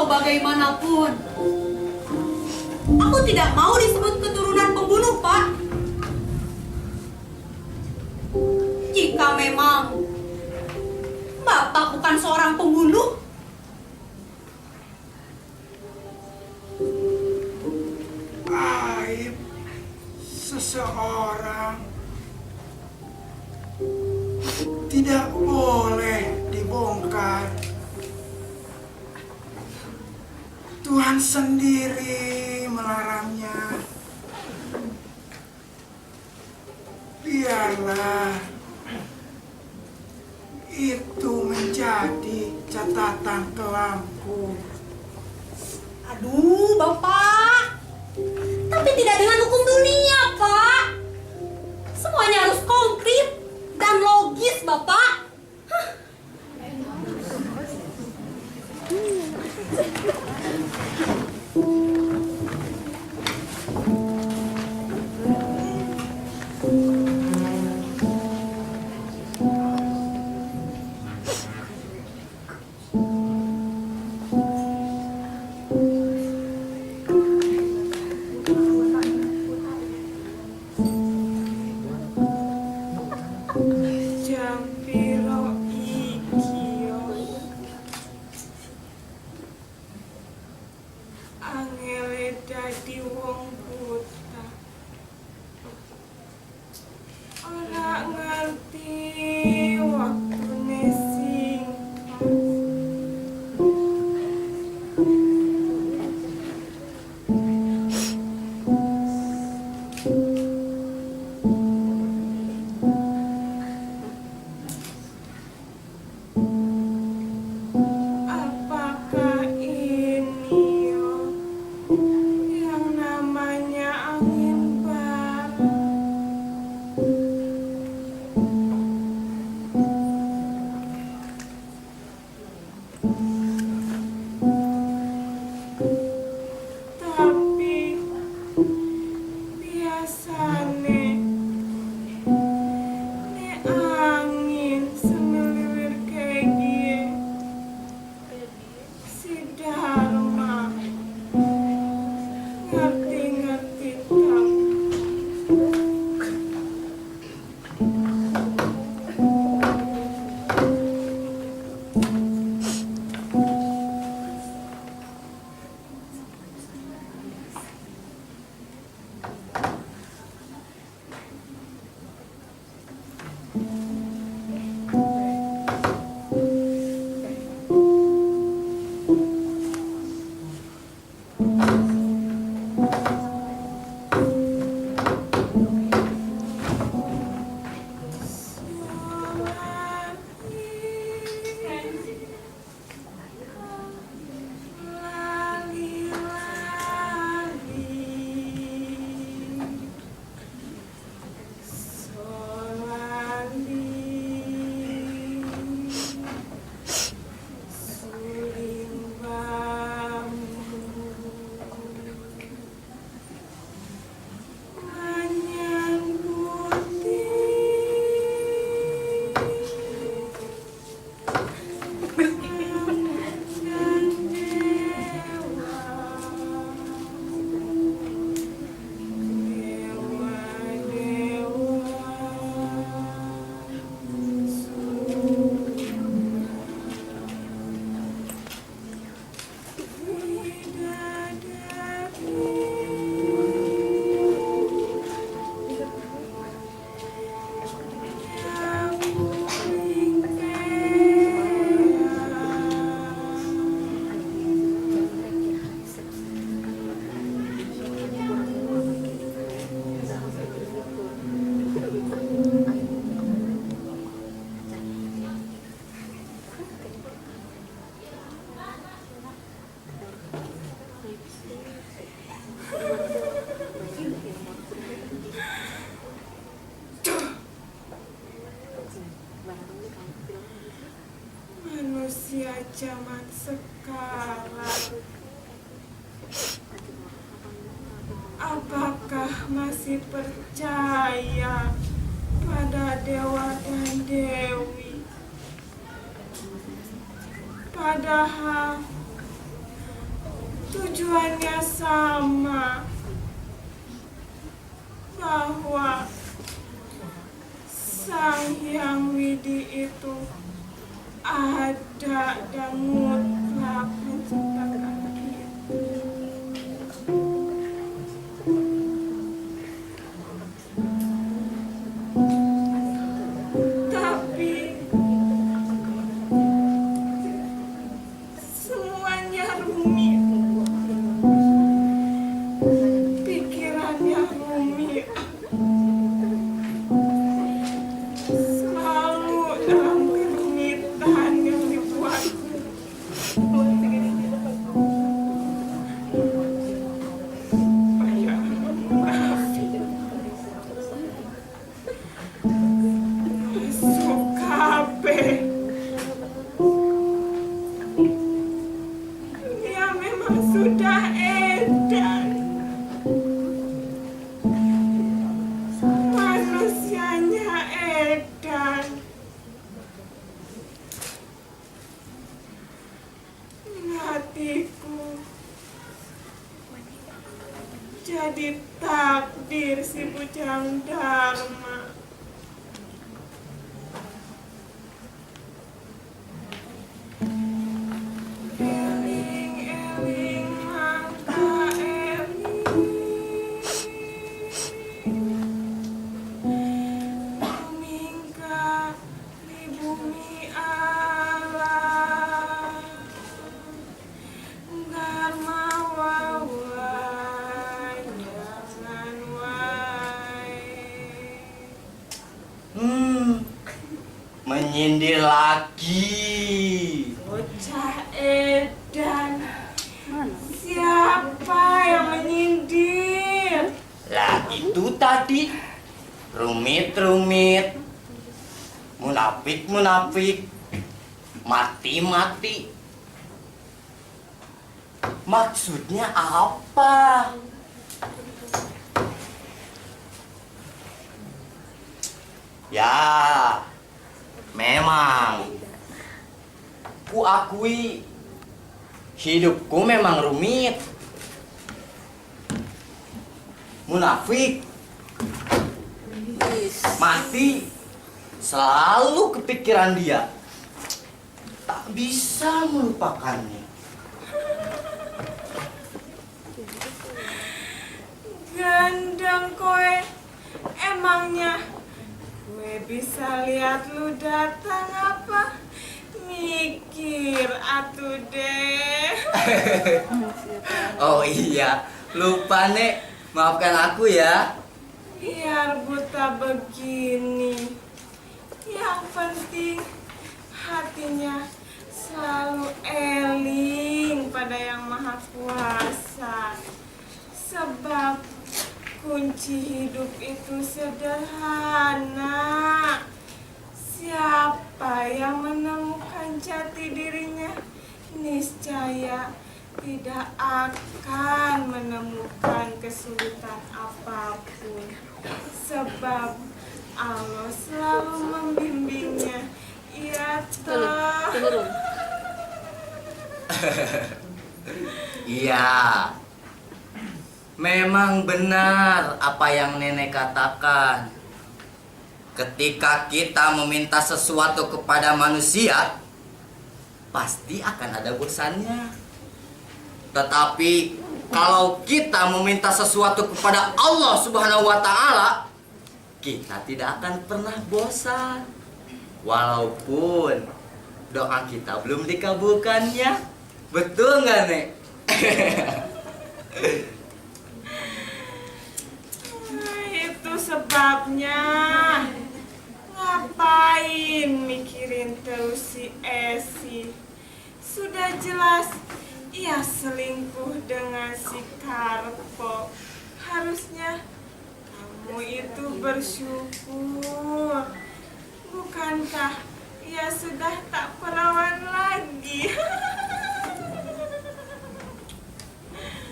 Walau bagaimanapun, aku tidak mau disebut keturunan pembunuh, Pak. Jika memang Bapak bukan seorang pembunuh, aib seseorang tidak boleh dibongkar. Tuhan sendiri melarangnya. Biarlah itu menjadi catatan kelamku. aduh Bapak, tapi tidak dengan hukum dunia, Pak. Semuanya harus konkret dan logis, Bapak. Jampiro ikio angele dadi wong buta, ora ngerti waktune singkat. Apakah ini yang namanya angin barat? Tapi biasane nek angin semeliwir kayak gie, si Dharma ngerti-ngerti tak. Manusia zaman sekarang, apakah masih percaya pada dewa dan dewi? Padahal tujuannya sama, bahwa Sang Hyang Widi itu ada dan mutlak menciptakan kita. Tapi semuanya rumit, pikirannya rumit, selalu dalam kerumitan yang dibuatku. Bayang munafik, masuk kabeh. Dia memang sudah edan. Manusianya edan. Hatiku jadi takdir si bujang Dharma. Eling-eling mangka eling, tumingkah di bumi alam, Dharma wawai jangan wae. Menyindir lagi. Bocah edan, siapa yang menyindir? Lah itu tadi rumit-rumit, munafik-munafik, mati-mati. Maksudnya apa? Ya, memang ku akui hidupku memang rumit, munafik, mati, selalu kepikiran dia, tak bisa melupakannya. Gandeng kowe, emangnya gue bisa lihat lu datang apa? Mikir atuh deh. Oh iya, lupa Nek, maafkan aku ya. Biar buta begini, yang penting hatinya selalu eling pada Yang Maha Kuasa. Sebab kunci hidup itu sederhana. Siapa yang menemukan jati dirinya, niscaya tidak akan menemukan kesulitan apapun. Sebab Allah selalu membimbingnya. Iya toh. Iya, memang benar apa yang nenek katakan. Ketika kita meminta sesuatu kepada manusia, pasti akan ada bosannya. Tetapi kalau kita meminta sesuatu kepada Allah Subhanahu wa Ta'ala, kita tidak akan pernah bosan. Walaupun doa kita belum dikabulkannya. Betul nggak, Nek? Itu sebabnya. Ngapain mikirin terus si Esi? Sudah jelas ia selingkuh dengan si Karpo. Harusnya kamu itu bersyukur. Bukankah ia sudah tak perawan lagi?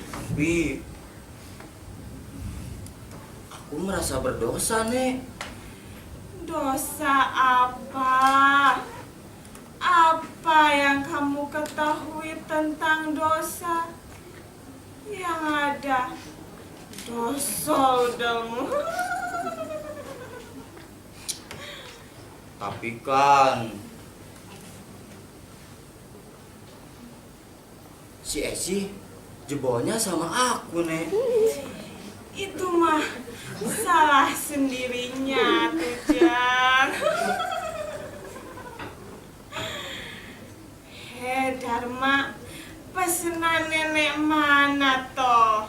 Tapi aku merasa berdosa, Nek. Dosa apa? Apa yang kamu ketahui tentang dosa? Yang ada dosa udamu. Tapi kan si Esi jebolnya sama aku, Nek. Itu mah salah sendirinya tuh, Jang. Dharma, pesenan nenek mana toh?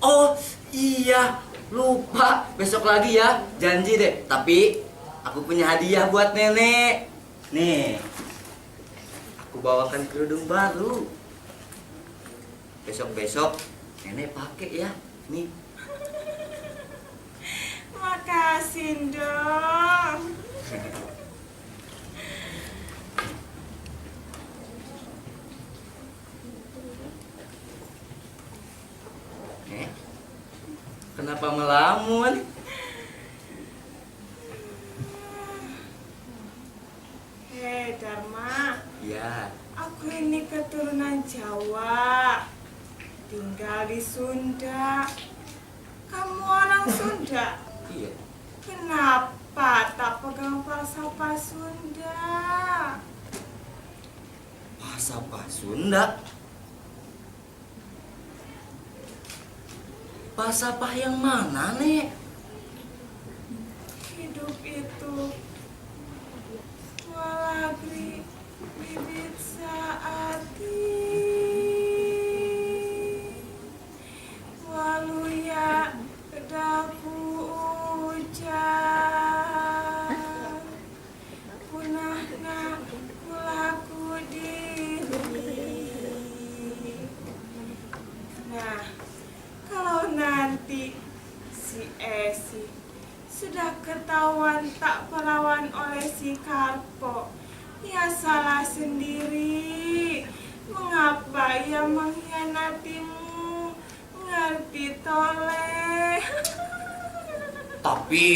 Oh iya, lupa. Besok lagi ya, janji deh. Tapi aku punya hadiah buat nenek. Nih, aku bawakan kerudung baru. Besok-besok nenek pakai ya. Nih. Makasih dong. Nek, kenapa melamun? Dharma, Ya, aku ini keturunan Jawa, tinggal di Sunda. Kamu orang Sunda? iya. Kenapa tak pegang falsafah Sunda? Falsafah Sunda. Falsafah yang mana, Nek? Hidup itu walagri bibit saati waluya daku ujar punahna kulaku diri. Nah, kalau nanti si Esi sudah ketahuan tak perawan oleh si Karpo, ya salah sendiri. Mengapa ia mengkhianatimu? Ngerti toleh. Tapi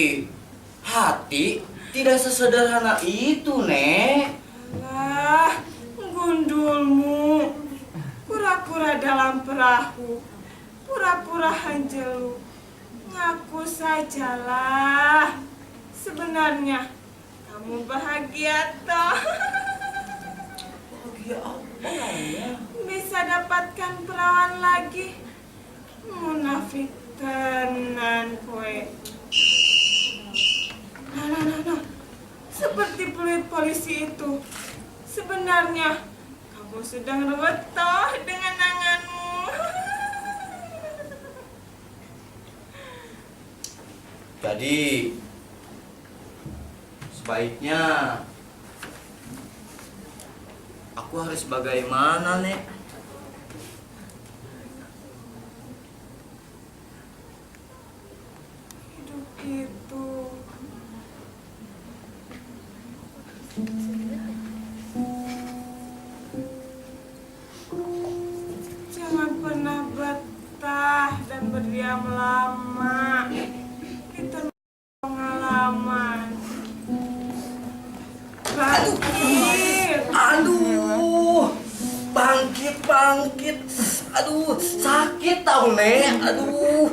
hati tidak sesederhana itu, Nek. Alah, gundulmu. Pura-pura dalam perahu, pura-pura hanjelu. Ngaku sajalah. Sebenarnya kamu bahagia toh. Bahagia apa ya? Bisa dapatkan perawan lagi. Munafik tenan kowe. Nah. Seperti pelit polisi itu. Sebenarnya kamu sedang ruwet toh dengan anganmu. Jadi sebaiknya aku harus bagaimana, Nek? Hidup itu jangan pernah betah dan berdiam lama di tempat pengalaman. Bangkit. Aduh, bangkit. Aduh, sakit tau, Nek. Aduh,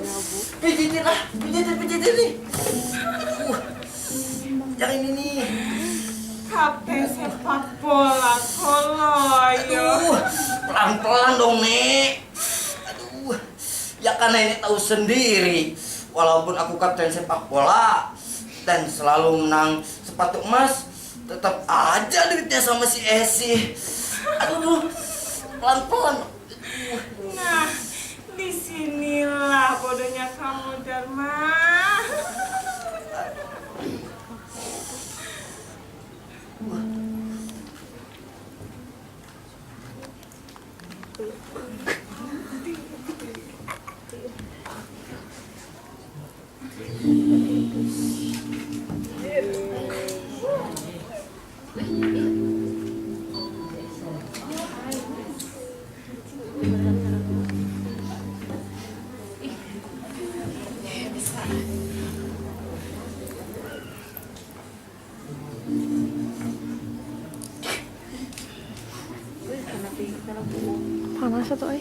pijitin nih. Aduh, yang ini nih. Kapten sepak bola koloyo. Aduh, pelan-pelan dong, Nek. Aduh, ya kan Nenek tahu sendiri. Walaupun aku kapten sepak bola dan selalu menang sepatu emas, tetap aja duitnya sama si Esi. Aduh, pelan-pelan. Nah, disinilah bodohnya kamu, Dharma. Panas tuh,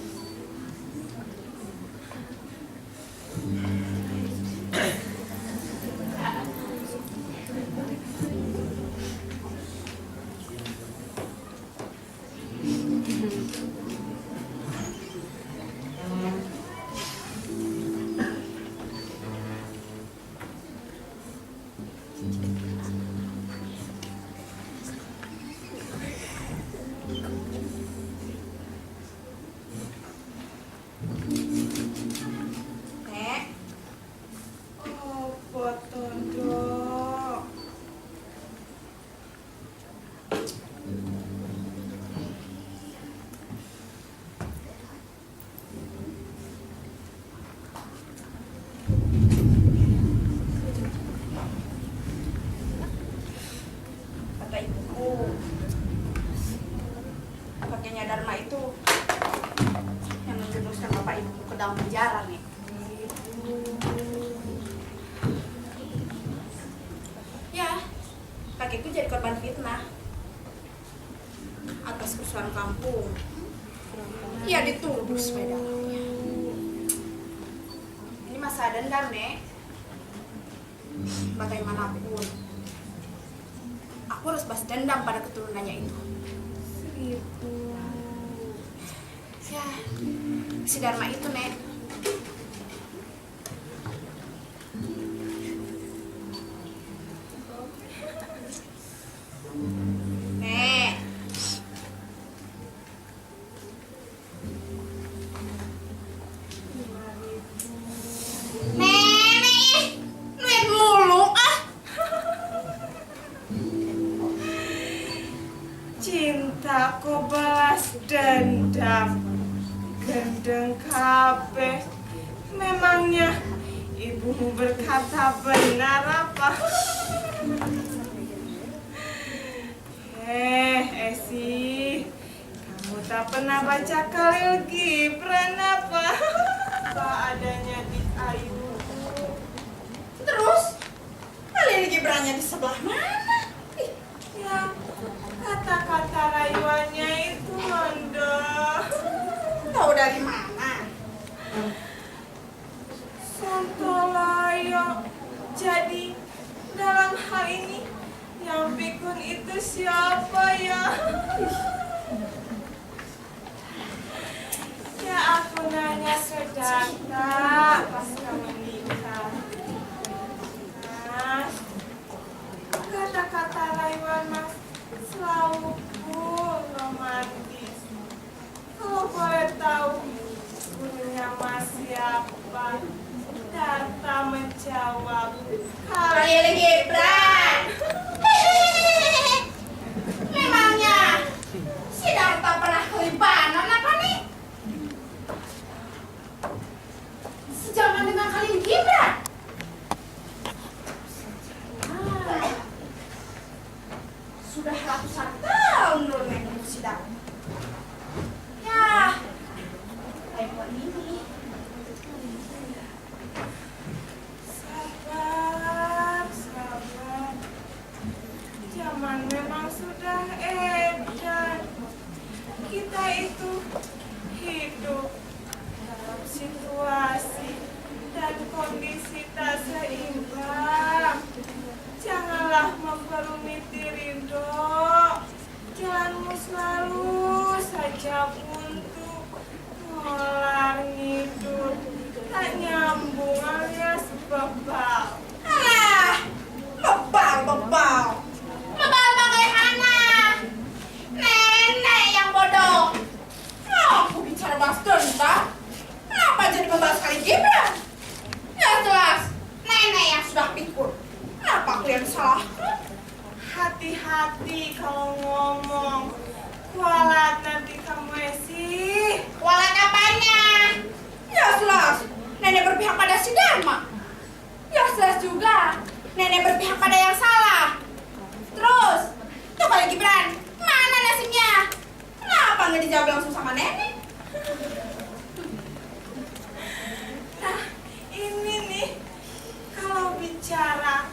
kakeknya Dharma itu yang menjerumuskan bapak ibuku ke dalam penjara nih. Ya, kakekku jadi korban fitnah atas kerusuhan kampung. Ia dituduh sepeda. Ini masa dendam, Nek. Bagaimanapun, aku harus balas dendam pada keturunannya itu. Ya, si Dharma itu, Nek. Nek. Nenek, duit mulu ah. Cintaku balas dendam. Gendeng kabeh. Memangnya ibumu berkata benar apa? Esi, kamu tak pernah baca Khalil Gibran apa? Apa adanya di ayu. Terus, kalian Gibrannya di sebelah mana? Ih, Ya, kata-kata rayuannya itu Londo. tahu dari mana? Sontoloyo. Jadi, dalam hal ini, yang pikun itu siapa ya? Ya, aku nanya sedata pas kamu nikah. Mas, kata-kata rayuan Mas selalu pun romantis. Kalau boleh tahu, gurunya Mas siapa? Darta menjawab, Khalil Gibran. Memangnya si Darta pernah ke Libanon apa nih? Sejaman dengan Khalil Gibran. Sudah ratusan tahun loh nengok si Darta. Ya, kayak buat ini. sabar, sabar. Zaman memang sudah edan. Kita itu hidup dalam situasi dan kondisi tak seimbang. Janganlah memperumit diri, Dok. Jalanmu selalu saja buntu, ngolar ngidul, tak nyambung alias bebal. Alah, bebal. Bebal bagaimana? Nenek yang bodoh. Aku bicara bahas dendam. Kenapa jadi membahas Khalil Gibran? Jelas, nenek yang sudah pikun. Kenapa kalian salah? Hati-hati kalau ngomong. Kualat nanti kamu Esi. Walat apanya? Jelas, nenek berpihak pada si Dharma. Jelas juga, nenek berpihak pada yang salah. Terus, tuh Khalil Gibran, mana nasibnya? Kenapa nggak dijawab langsung sama nenek? Nah, ini nih, kalau bicara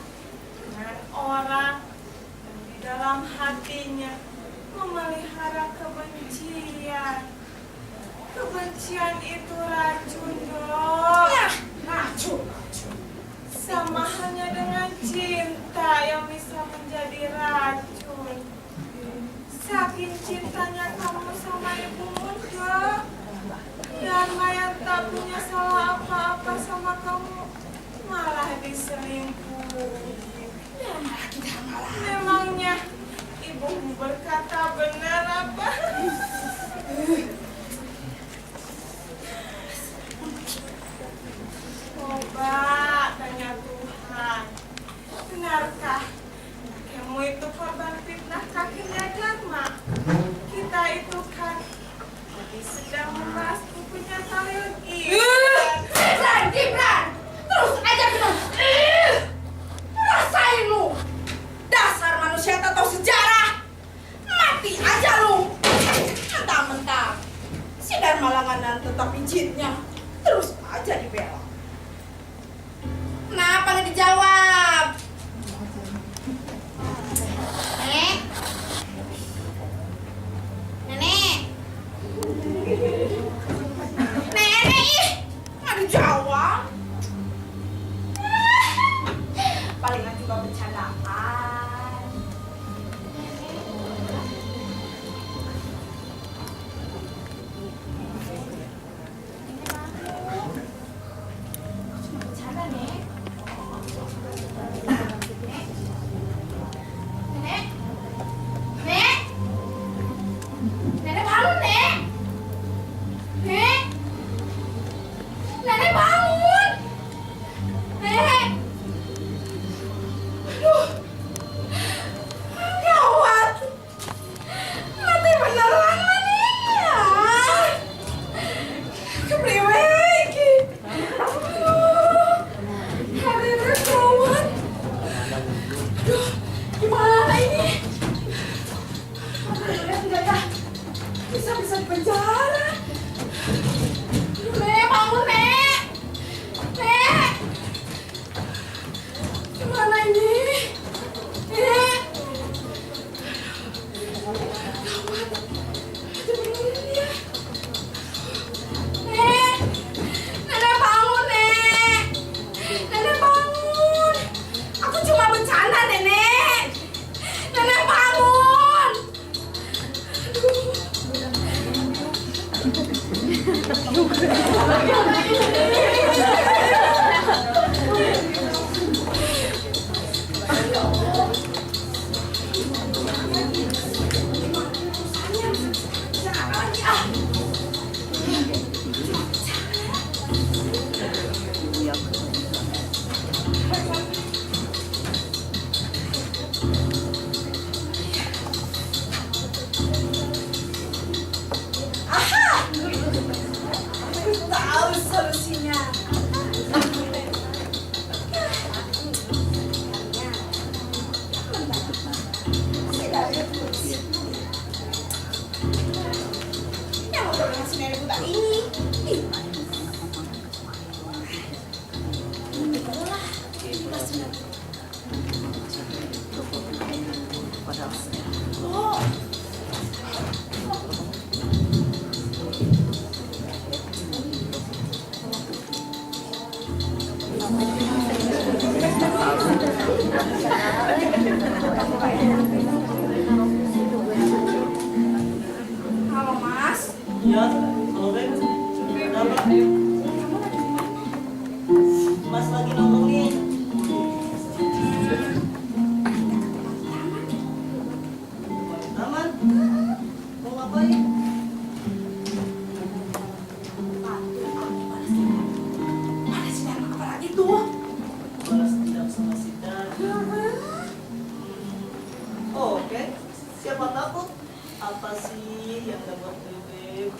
dengan orang yang di dalam hatinya memelihara kebencian. Kebencian itu racun, Dok. Ya, racun. Sama halnya dengan cinta yang bisa menjadi racun. Saking cintanya kamu sama ibumu, Dok. Dharma yang tak punya salah apa-apa sama kamu malah diselingkuhi. Memangnya ibumu berkata benar apa? Coba tanya Tuhan, benarkah kamu itu korban fitnah kakeknya Dharma? Kita itu kan lagi sedang membahas bukunya Khalil Gibran. Gibran, terus aja bilang. Rasain lu, dasar manusia tak tahu sejarah. Mati aja lu. tetap pijitnya. Terus aja dibela. Kenapa nggak dijawab? Nenek? Nenek? Nenek ih! Nggak dijawab. Palingan juga bercandaan. Cuma bercanda, Nek. Nenek? Nek? Nenek bangun, Nek! Nek? Nenek bangun! Nek! Aduh, gawat. Mati beneran manenya. Kepriwek. Aduh, hadirnya gawat. Aduh, gimana ini? Aduh, lihat enggak ya? Bisa di penjara. Aduh, Nek, bangun, Nek. Nek. Gimana ini? Nek. Gawat. Ada beneran ya. Nek. Nenek bangun, Nek. Nenek bangun. Aku cuma bercanda, Nenek. Nenek bangun. Aha! Tahu solusinya. Yang udah dengan si nenek buta ini. Ih. Itulah, ini pasti nenek. Oh. Halo, Mas. Iya, halo Beb. Kenapa? Mas lagi nongkrongin. Aman? Mau ngapain? Mana sih yang apa lagi tuh? Balas dendam sama si Dan. Oh, oke. Siapa takut? Apa sih yang dapat Beb?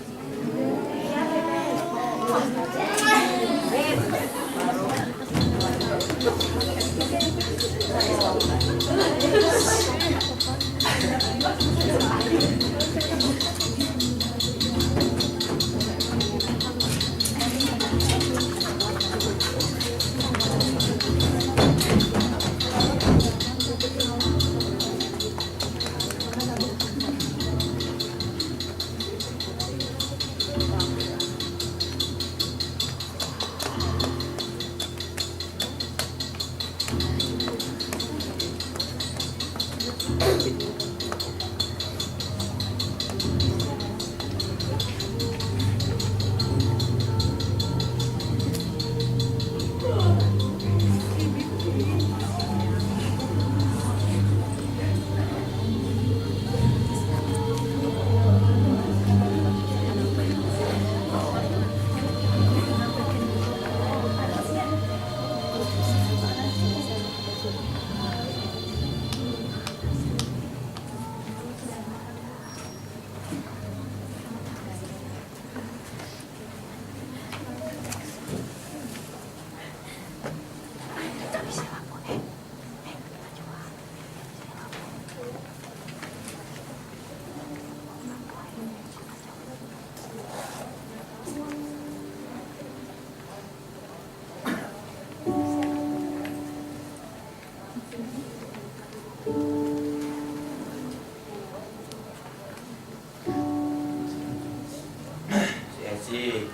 sih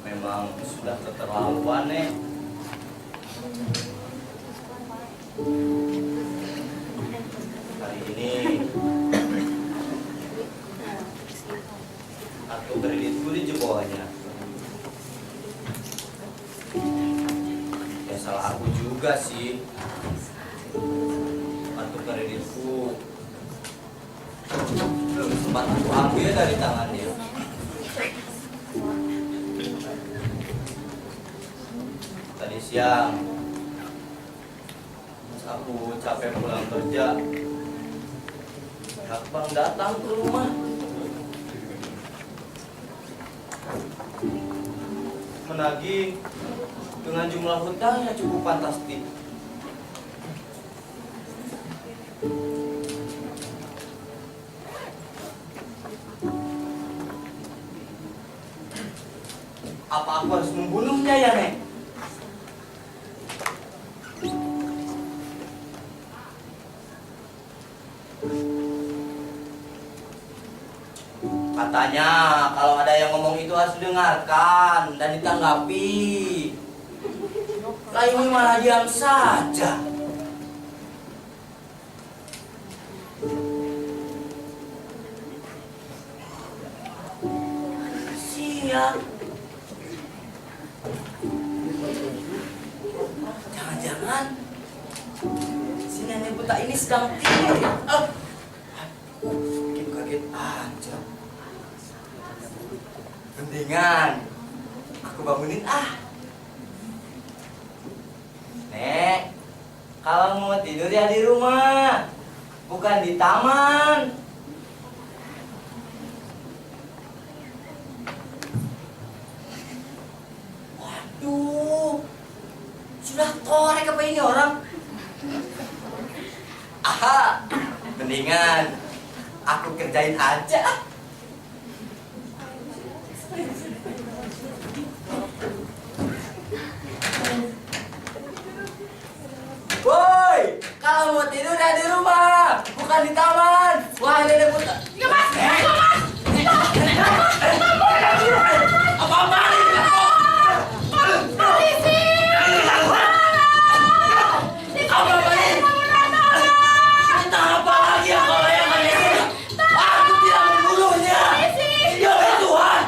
memang sudah keterlaluan nih. Hari ini kartu kreditku dijebolnya. Ya salah aku juga sih. Kartu kreditku belum sempat aku ambil dari tangannya. Tadi siang pas aku capek pulang kerja, Akbang datang ke rumah menagih dengan jumlah hutang yang cukup fantastik. Apa aku harus membunuhnya ya, Nek? Katanya kalau ada yang ngomong itu harus didengarkan dan ditanggapi. Lah ini malah diam saja. Siap. Jangan-jangan si nenek buta ini sedang tidur. Bikin kaget aja. Mendingan aku bangunin Nek, kalau mau tidur ya di rumah, bukan di taman. Waduh, sudah korek apa ini orang? Mendingan aku kerjain aja. Woi, kalau mau tidur ya di rumah, bukan di taman. Wah, nenek buta. Ya mas, Apa-apa ini? polisi! Apa-apa ini? Kita apa lagi ya kalau yang ini? Aku tidak membunuhnya. Demi Tuhan.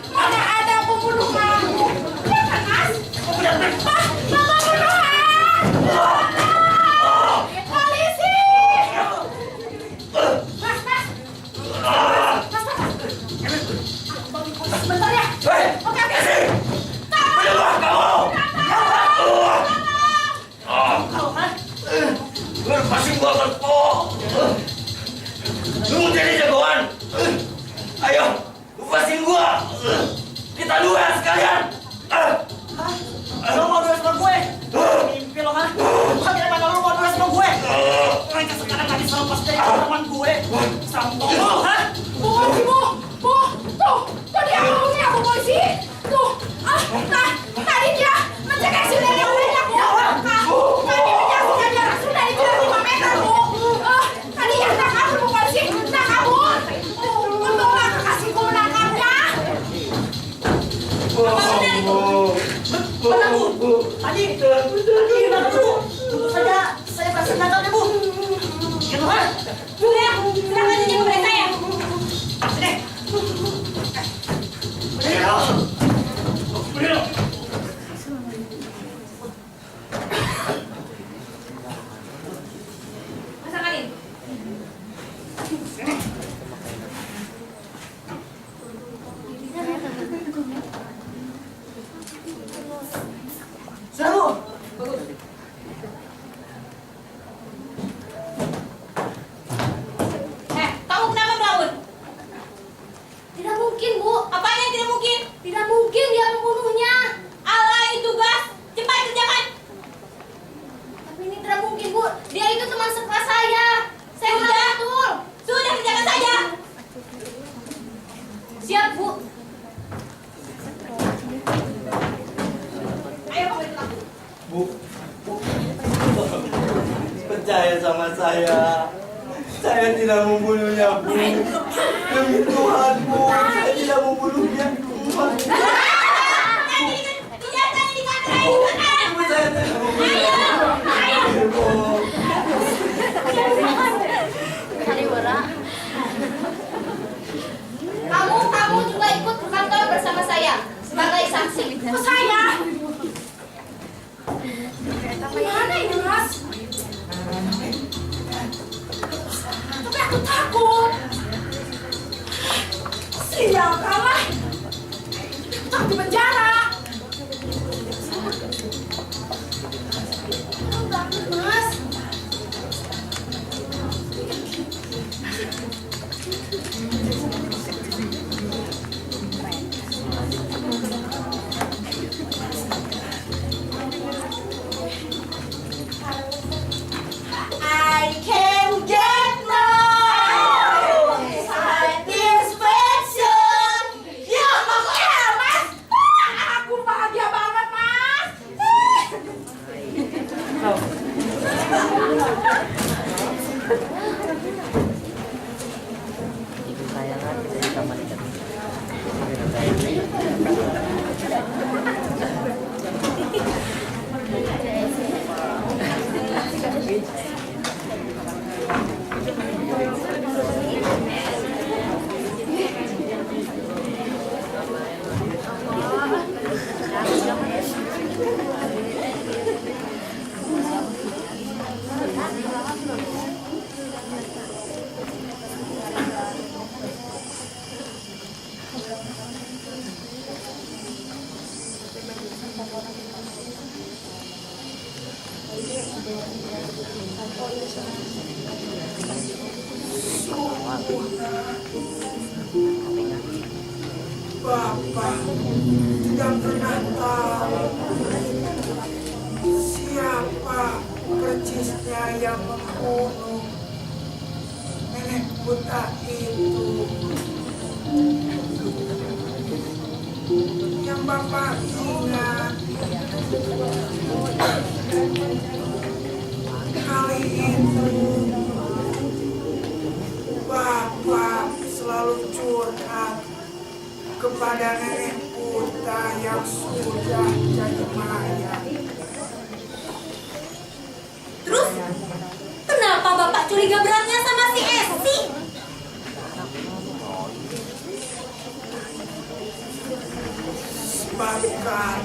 Mana ada pembunuh kamu? Ya kan mas? Mama bunuhan! Polisi! Mas, mas! Sebentar ya. Hei, Oke, oke. berdua kamu. Lepasin gua berpo. Lu mau jadi jagoan? Ayo, lepasin gua. Kita duel sekalian. Lo mau duel sama gue? Mimpi lo kan? Bagaimana lo mau duel sama gue? Mereka sekarang lagi selepas dari teman gue. Sambung lo, ha? Tuh dia ngomongnya aku polisi. Tuh, tadi dia mencegah si nenek ularnya bu. Tadi menyaksikan dia langsung dari jarak 5 meter bu. Tadi yang tak kabur bu polisi, tak kabur. Untunglah kekasihku menangkapnya. Benar bu. Tadi gimana bu? Tentu saja saya berhasil menangkapnya bu. Gitu kan? Bu ya, silakan aja pemerintah ya. Sini. Masakan ini. Sudah bu. Kamu kenapa melamun? Tidak mungkin, Bu. Apanya yang tidak mungkin? Tidak tidak membunuhnya, Bu. Demi Tuhan, Bu, saya tidak membunuhnya. Bu, saya tidak membunuhnya. Bu. Kamu juga ikut ke kantor bersama saya sebagai saksi. Oh, saya? Gimana ini, Mas? Tapi aku takut. Silakanlah. Tak di penjara. Aku takut, Mas. I can get no satisfaction. Ya, Mas. Aku bahagia banget, Mas. Bapak tidak pernah tahu siapa persisnya yang membunuh nenek buta itu. Yang Bapak ingat, kali itu Bapak selalu curhat kepada nenek buta yang sudah jadi mayat. Terus, kenapa Bapak curiga beratnya sama si Esi? Bahkan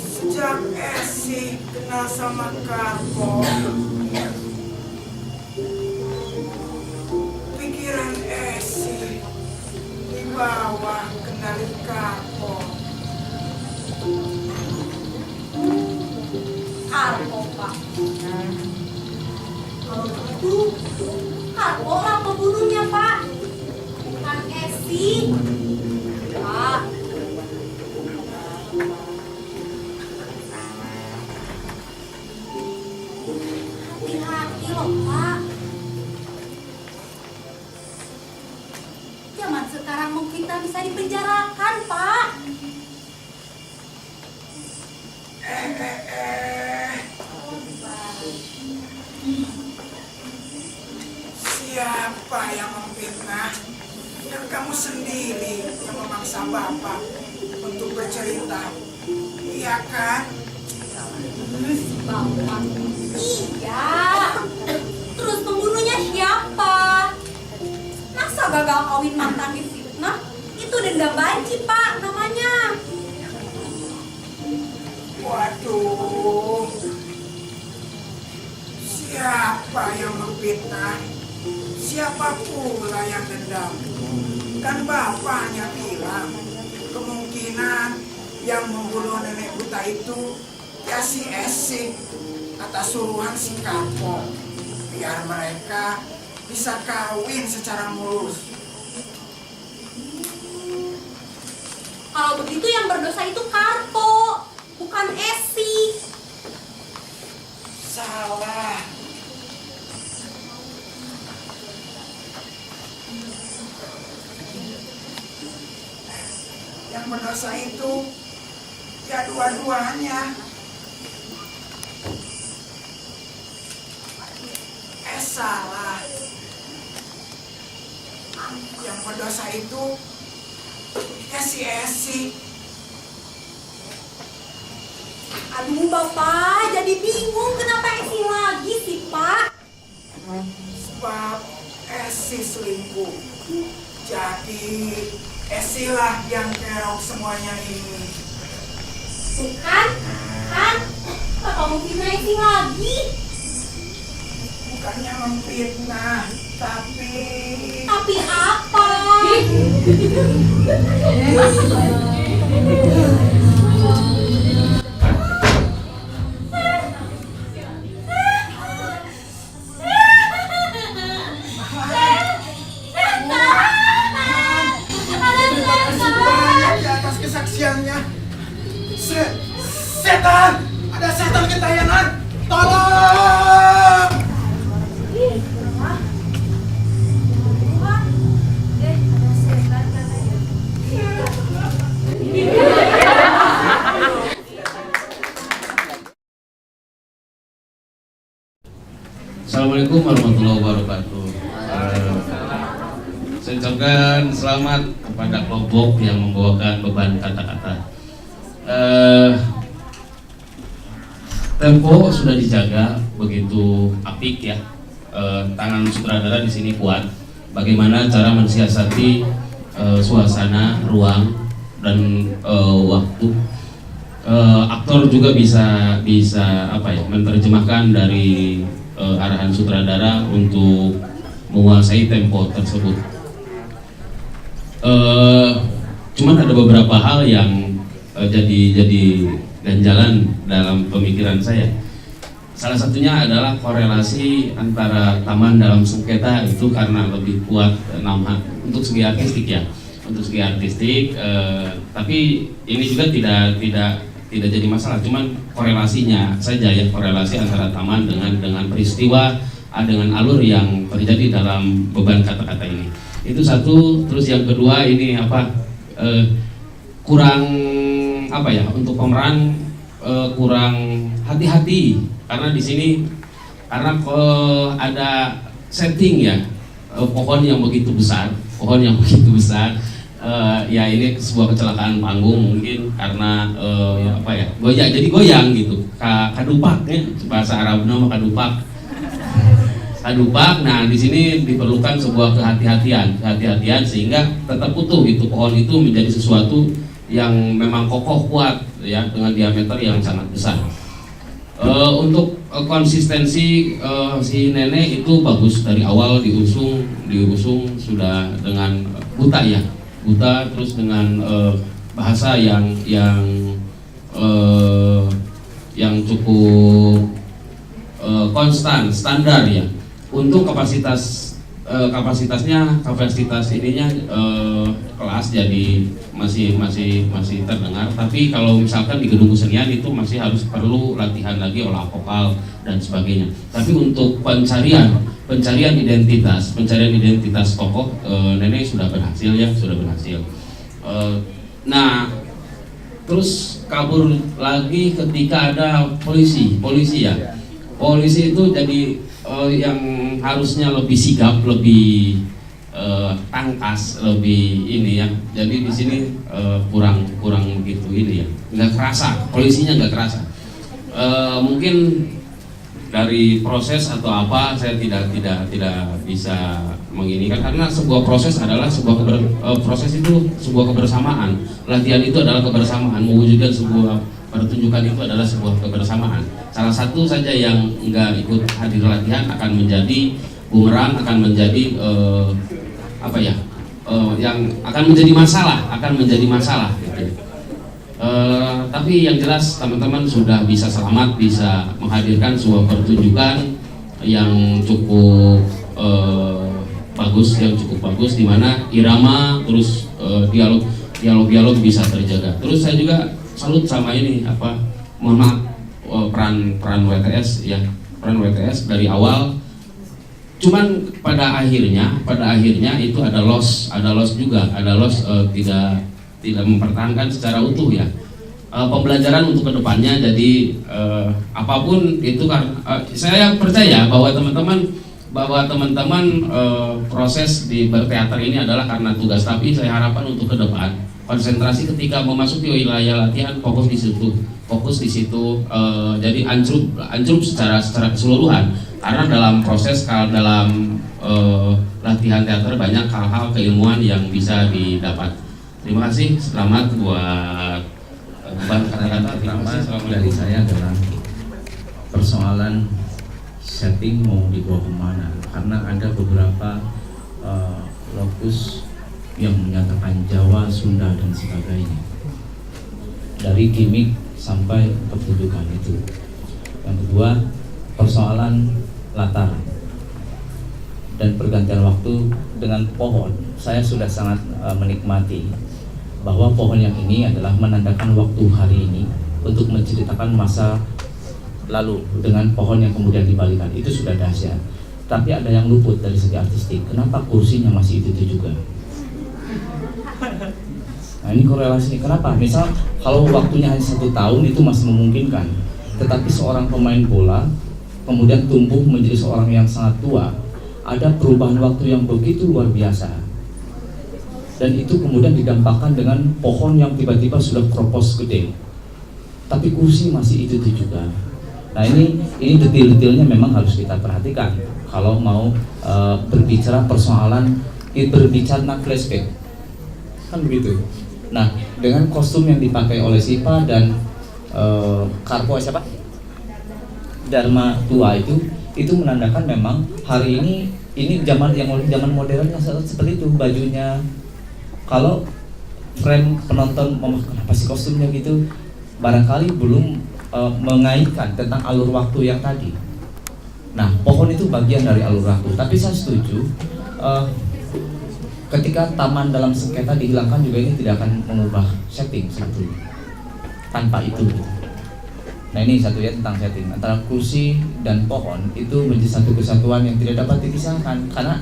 sejak Esi kenal sama Karpo, pikiran Esi di bawah kendali Karpo. Karpo, Pak. Kalau begitu, Karpo lah pembunuhnya, Pak. Bukan Esi. Pak. Hati-hati loh, Pak. Zaman sekarang mau kita bisa dipenjarakan, Pak. Siapa yang memfitnah? Dan kamu sendiri yang memaksa Bapak untuk bercerita, iya kan? Bapak. Iya. Terus pembunuhnya siapa? Masa gagal kawin mantan difitnah? Itu dendam banci, Pak, namanya. Waduh, siapa yang memfitnah? Siapa pula yang dendam? Kan bapaknya bilang kemungkinan yang membunuh nenek buta itu ya si Esi atas suruhan si Karpo, biar mereka bisa kawin secara mulus. Kalau begitu yang berdosa itu Karpo, bukan Esi. Salah. Yang berdosa itu ya dua-duanya, salah. Yang berdosa itu Esi. Aduh Bapak, jadi bingung kenapa Esi lagi sih Pak? Sebab Esi selingkuh. Jadi Esilah yang kerok semuanya ini. Bukan, kan? Bapak mau fitnah Esi lagi? Bukannya memfitnah, tapi Tapi apa? di atas kesaksiannya. Setan! Ada setan gentayangan! Tolong! Assalamualaikum warahmatullahi wabarakatuh. Saya ucapkan selamat kepada kelompok yang membawakan beban kata-kata. Tempo sudah dijaga begitu apik ya. Tangan sutradara di sini kuat. Bagaimana cara mensiasati suasana, ruang dan waktu. Aktor juga bisa apa ya, menerjemahkan dari arahan sutradara untuk menguasai tempo tersebut. Cuman ada beberapa hal yang jadi ganjalan dalam pemikiran saya. Salah satunya adalah korelasi antara Taman dalam Sengketa itu karena lebih kuat nama untuk segi artistik ya, untuk segi artistik. Tapi ini juga tidak jadi masalah, cuman korelasinya saja ya, korelasi antara Taman dengan peristiwa, dengan alur yang terjadi dalam beban kata-kata ini. Itu satu. Terus yang kedua ini kurang apa ya, untuk pemeran kurang hati-hati karena di sini ada setting ya, pohon yang begitu besar. Ya ini sebuah kecelakaan panggung mungkin karena goyang gitu, kadupak ya, bahasa Arab nama kadupak. Nah di sini diperlukan sebuah kehati-hatian sehingga tetap utuh itu pohon itu menjadi sesuatu yang memang kokoh kuat ya, dengan diameter yang sangat besar. Untuk konsistensi si nenek itu bagus dari awal diusung sudah dengan buta, terus dengan bahasa yang cukup konstan, standar ya. Untuk kapasitas ininya kelas, jadi masih terdengar. Tapi kalau misalkan di gedung kesenian itu masih harus perlu latihan lagi olah vokal dan sebagainya. Tapi untuk pencarian identitas tokoh, nenek sudah berhasil. Nah, terus kabur lagi ketika ada polisi ya. Polisi itu jadi yang harusnya lebih sigap, lebih tangkas, lebih ini ya. Jadi di sini kurang begitu ini ya. Nggak kerasa, polisinya nggak kerasa. Mungkin dari proses atau apa saya tidak bisa menginikan, karena sebuah proses adalah proses itu sebuah kebersamaan. Latihan itu adalah kebersamaan, mewujudkan sebuah pertunjukan itu adalah sebuah kebersamaan. Salah satu saja yang enggak ikut hadir latihan akan menjadi bumerang, akan menjadi yang akan menjadi masalah gitu. Tapi yang jelas teman-teman sudah bisa selamat, bisa menghadirkan sebuah pertunjukan yang cukup bagus, di mana irama terus dialog bisa terjaga. Terus saya juga salut sama ini mohon maaf, peran WTS ya, peran WTS dari awal. Cuman pada akhirnya itu ada loss tidak mempertahankan secara utuh ya. Pembelajaran untuk kedepannya, jadi apapun itu kan saya percaya bahwa teman-teman bahwa teman-teman proses di berteater ini adalah karena tugas, tapi saya harapkan untuk ke depan konsentrasi ketika memasuki wilayah latihan fokus di situ, jadi anjlok secara keseluruhan, karena dalam proses dalam latihan teater banyak hal-hal keilmuan yang bisa didapat. Terima kasih, selamat buat kata-kata. Pertama dari saya adalah persoalan setting mau dibawa kemana, karena ada beberapa lokus yang menyatakan Jawa, Sunda dan sebagainya, dari gimmick sampai pertunjukan itu. Yang kedua, persoalan latar dan pergantian waktu dengan pohon. Saya sudah sangat menikmati bahwa pohon yang ini adalah menandakan waktu hari ini untuk menceritakan masa lalu dengan pohon yang kemudian dibalikan. Itu sudah dahsyat. Tapi ada yang luput dari segi artistik. Kenapa kursinya masih itu juga? Nah, ini korelasinya. Kenapa? Misal kalau waktunya hanya 1 tahun itu masih memungkinkan. Tetapi seorang pemain bola kemudian tumbuh menjadi seorang yang sangat tua, ada perubahan waktu yang begitu luar biasa. Dan itu kemudian didampakkan dengan pohon yang tiba-tiba sudah kropos gede, tapi kursi masih itu juga. Nah, ini detail-detailnya memang harus kita perhatikan kalau mau berbicara persoalan berbicara flashback, kan begitu. Nah, dengan kostum yang dipakai oleh Sipa dan Karpo siapa? Dharma tua itu menandakan memang hari ini zaman modern yang seperti itu bajunya. Kalau frame penonton kenapa sih kostumnya gitu, barangkali belum mengaitkan tentang alur waktu yang tadi. Nah, pohon itu bagian dari alur waktu. Tapi saya setuju ketika taman dalam sengketa dihilangkan juga ini tidak akan mengubah setting sebetulnya. Tanpa itu. Nah, ini satu ya tentang setting antara kursi dan pohon itu menjadi satu kesatuan yang tidak dapat dipisahkan karena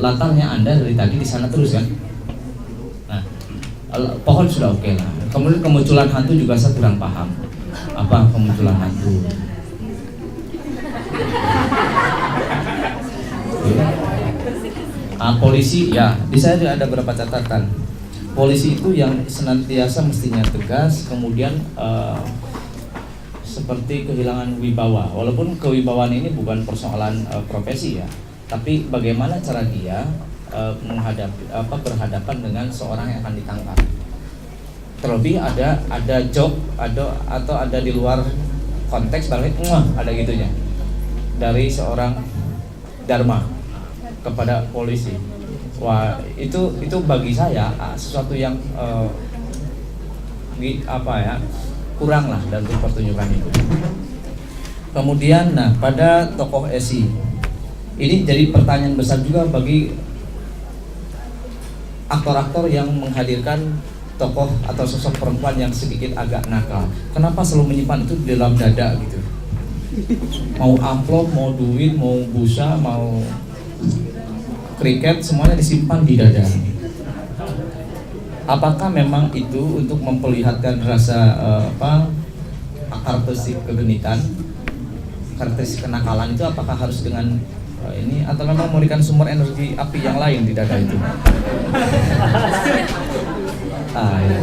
latarnya Anda dari tadi di sana terus kan. Nah, pohon sudah oke lah. Kemudian kemunculan hantu juga saya kurang paham. Apa kemunculan hantu? Polisi ya, di saya juga ada beberapa catatan. Polisi itu yang senantiasa mestinya tegas, kemudian seperti kehilangan wibawa. Walaupun kewibawaan ini bukan persoalan profesi ya, tapi bagaimana cara dia berhadapan dengan seorang yang akan ditangkap. Terlebih ada joke atau ada di luar konteks balik ada gitunya dari seorang Dharma kepada polisi. Wah, itu bagi saya sesuatu yang kurang lah dalam pertunjukan itu. Kemudian pada tokoh Esi ini jadi pertanyaan besar juga bagi aktor-aktor yang menghadirkan tokoh atau sosok perempuan yang sedikit agak nakal. Kenapa selalu menyimpan itu di dalam dada gitu? Mau amplop, mau duit, mau busa, mau kriket, semuanya disimpan di dada. Apakah memang itu untuk memperlihatkan rasa karakteristik kegenitan, karakteristik kenakalan itu apakah harus dengan ini atau memang memberikan sumber energi api yang lain di dada itu? Ya.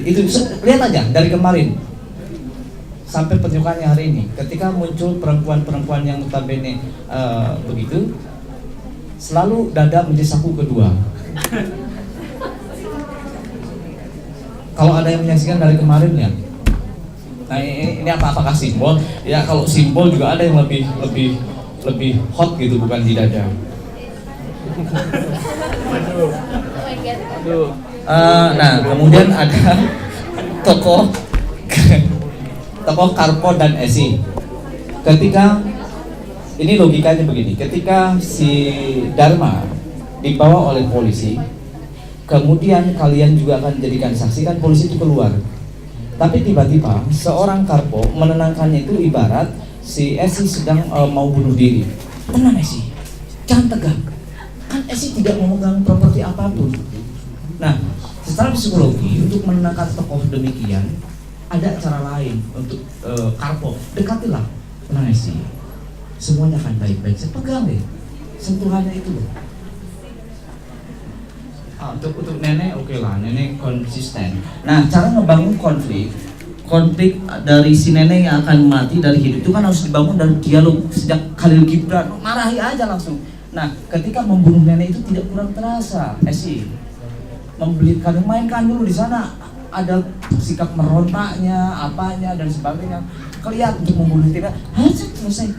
Itu lihat aja dari kemarin sampai pertunjukannya hari ini, ketika muncul perempuan-perempuan yang notabene begitu, selalu dada menjadi saku kedua. Kalau ada yang menyaksikan dari kemarin ya, nah ini apakah simbol? Ya kalau simbol juga ada yang lebih hot gitu, bukan di dada. Nah kemudian ada tokoh Karpo dan Esi. Ketika ini logikanya begini, ketika si Dharma dibawa oleh polisi, kemudian kalian juga akan jadikan saksi, kan polisi itu keluar. Tapi tiba-tiba seorang Karpo menenangkannya itu ibarat si Esi sedang mau bunuh diri. Tenang Esi, jangan tegang. Kan Esi tidak memegang properti apapun. Nah, secara psikologi untuk menenangkan tokoh demikian ada cara lain untuk Karpo. Dekatilah, tenang Esi. semuanya akan baik-baik. Saya pegang deh, sentuhannya itu loh. Untuk nenek oke lah, nenek konsisten. Nah, cara ngebangun konflik dari si nenek yang akan mati dari hidup itu kan harus dibangun dari dialog. Sejak Khalil Gibran marahi aja langsung. Nah, ketika membunuh nenek itu tidak kurang terasa, membelitkan, mainkan dulu di sana ada sikap merontaknya, apanya dan sebagainya. Kelihatan untuk membunuh tidak, selesai.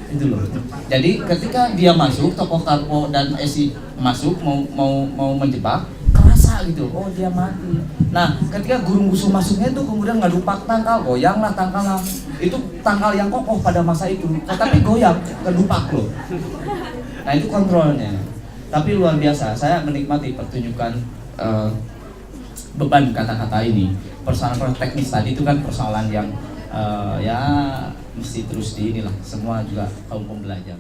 Itu loh. Jadi ketika dia masuk, tokoh Karpo dan Esi masuk mau menjebak, kerasa gitu, oh dia mati. Nah, ketika Gurung Gusung masuknya itu kemudian ngadupak tangkal, goyanglah tangkalnya. Itu tangkal yang kokoh pada masa itu, tapi goyang, kedupak loh. Nah itu kontrolnya. Tapi luar biasa, saya menikmati pertunjukan beban kata-kata ini. Persoalan teknis tadi itu kan persoalan yang ya mesti terus di inilah, semua juga kaum pembelajar.